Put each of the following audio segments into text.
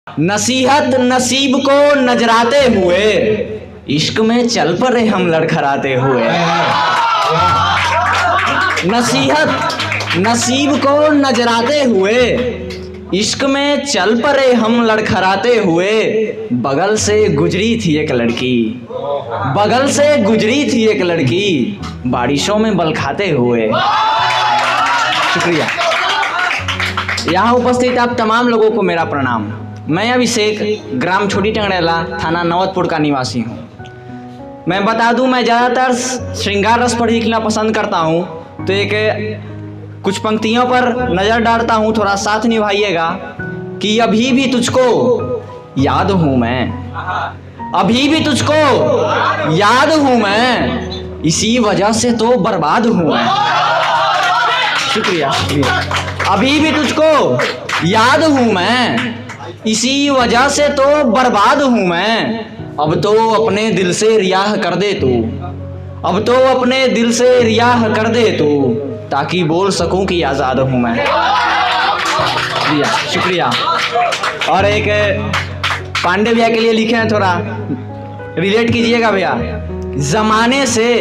नसीहत नसीब को नजराते हुए, इश्क में चल पड़े हम लड़खड़ाते हुए। नसीहत नसीब को नजराते हुए, इश्क में चल पड़े हम लड़खड़ाते हुए। बगल से गुजरी थी एक लड़की, बगल से गुजरी थी एक लड़की, बारिशों में बल खाते हुए। शुक्रिया। यहाँ उपस्थित आप तमाम लोगों को मेरा प्रणाम। मैं अभिषेक, ग्राम छोटी टंगड़ेला, थाना नवतपुर का निवासी हूँ। मैं बता दूं, मैं ज़्यादातर श्रृंगार रस पर लिखना पसंद करता हूँ, तो एक कुछ पंक्तियों पर नज़र डालता हूँ, थोड़ा साथ निभाइएगा। कि अभी भी तुझको याद हूँ मैं, अभी भी तुझको याद हूँ मैं, इसी वजह से तो बर्बाद हूँ मैं। शुक्रिया शुक्रिया। अभी भी तुझको याद हूँ मैं, इसी वजह से तो बर्बाद हूँ मैं। अब तो अपने दिल से रियाह कर दे तू, अब तो अपने दिल से रियाह कर दे तू, ताकि बोल सकूं कि आज़ाद हूँ मैं। शुक्रिया। और एक पांडे भैया के लिए लिखे हैं, थोड़ा रिलेट कीजिएगा भैया। जमाने से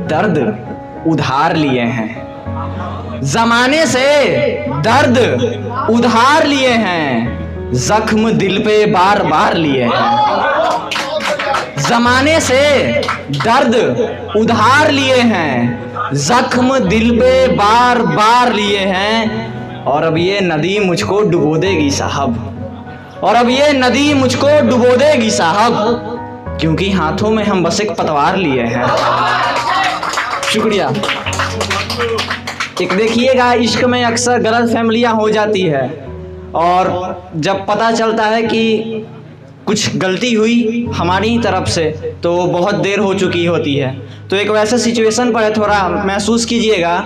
दर्द उधार लिए हैं, जमाने से दर्द उधार लिए हैं, जख्म दिल पे बार बार लिए हैं। जमाने से दर्द उधार लिए हैं, जख्म दिल पे बार बार लिए हैं। और अब ये नदी मुझको डुबो देगी साहब, और अब ये नदी मुझको डुबो देगी साहब, क्योंकि हाथों में हम बस एक पतवार लिए हैं। शुक्रिया। एक देखिएगा, इश्क में अक्सर गलत फहमियां हो जाती है, और जब पता चलता है कि कुछ गलती हुई हमारी ही तरफ से, तो बहुत देर हो चुकी होती है। तो एक वैसे सिचुएशन पर है, थोड़ा महसूस कीजिएगा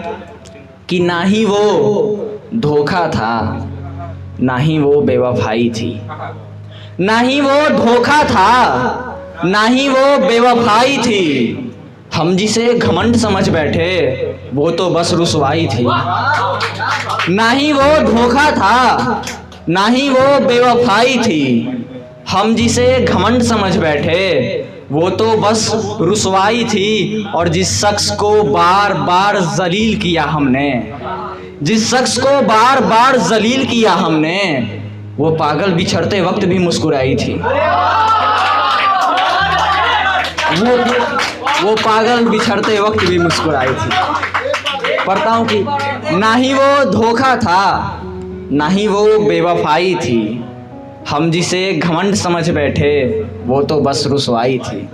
कि ना ही वो धोखा था, ना ही वो बेवफाई थी, ना ही वो धोखा था, ना ही वो बेवफाई थी। हम जिसे घमंड समझ बैठे, वो तो बस रुसवाई थी। ना ही वो धोखा था, ना ही वो बेवफाई थी। हम जिसे घमंड समझ बैठे, वो तो बस रुसवाई थी। और जिस शख्स को बार बार जलील किया हमने, जिस शख्स को बार बार जलील किया हमने, वो पागल बिछड़ते वक्त भी मुस्कुराई थी। वो पागल बिछड़ते वक्त भी मुस्कुराई थी। पढ़ता हूँ कि ना ही वो धोखा था, ना ही वो बेवफाई थी। हम जिसे घमंड समझ बैठे, वो तो बस रुसवाई थी।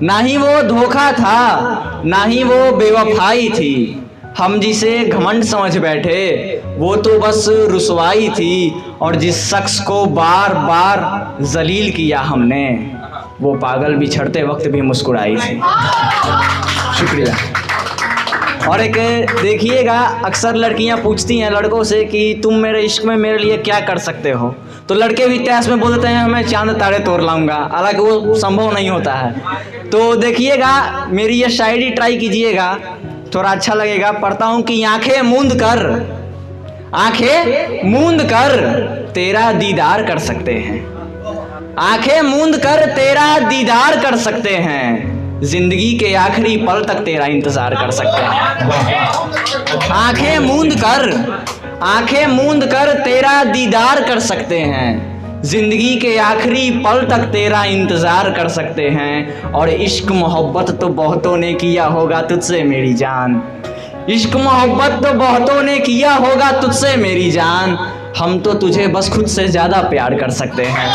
ना ही वो धोखा था, ना ही वो बेवफाई थी। हम जिसे घमंड समझ बैठे, वो तो बस रुसवाई थी। और जिस शख्स को बार बार जलील किया हमने, वो पागल बिछड़ते वक्त भी मुस्कुराई थी। शुक्रिया। और एक देखिएगा, अक्सर लड़कियां पूछती हैं लड़कों से कि तुम मेरे इश्क में मेरे लिए क्या कर सकते हो, तो लड़के भी तैस में बोलते हैं मैं चांद तारे तोड़ लाऊंगा, हालांकि वो संभव नहीं होता है। तो देखिएगा, मेरी ये शायरी ट्राई कीजिएगा, थोड़ा अच्छा लगेगा। पढ़ता हूँ कि आंखें मूंद कर, आंखें मूंद कर तेरा दीदार कर सकते हैं, आंखें मूंद कर तेरा दीदार कर सकते हैं, जिंदगी के आखिरी पल तक तेरा इंतजार कर सकते हैं। आंखें मूंद कर, आंखें मूंद कर तेरा दीदार कर सकते हैं, जिंदगी के आखिरी पल तक तेरा इंतजार कर सकते हैं। और इश्क मोहब्बत तो बहुतों ने किया होगा तुझसे मेरी जान, इश्क मोहब्बत तो बहुतों ने किया होगा तुझसे मेरी जान, हम तो तुझे बस खुद से ज्यादा प्यार कर सकते हैं।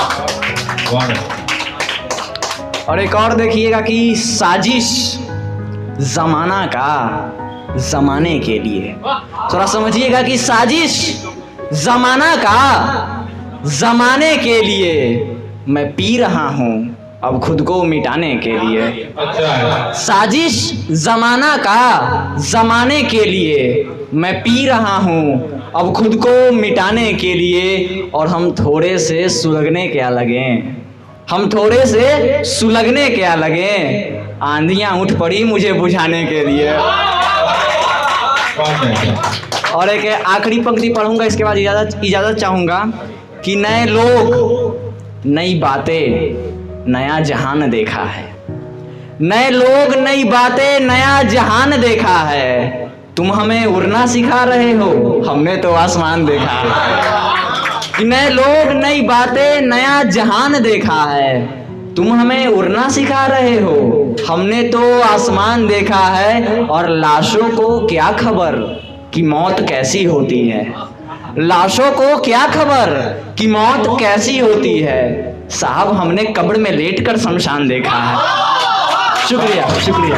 और एक और देखिएगा कि साजिश जमाना का जमाने के लिए, थोड़ा समझिएगा कि साजिश जमाना का जमाने के लिए, मैं पी रहा हूँ अब खुद को मिटाने के लिए। साजिश जमाना का जमाने के लिए, मैं पी रहा हूँ अब खुद को मिटाने के लिए। और हम थोड़े से सुलगने क्या लगे, हम थोड़े से सुलगने क्या लगे, आंधियां उठ पड़ी मुझे बुझाने के लिए। और एक आखिरी पंक्ति पढ़ूंगा, इसके बाद इजाजत चाहूंगा कि नए लोग नई बातें नया जहान देखा है। नए लोग नई बातें नया जहान देखा है। तुम हमें उड़ना सिखा रहे हो, हमने तो आसमान देखा है। कि नए लोग नई बातें नया जहान देखा है। तुम हमें उड़ना सिखा रहे हो, हमने तो आसमान देखा है। और लाशों को क्या खबर कि मौत कैसी होती है। लाशों को क्या खबर कि मौत कैसी होती है। साहब हमने कब्र में लेटकर शमशान देखा है। शुक्रिया शुक्रिया।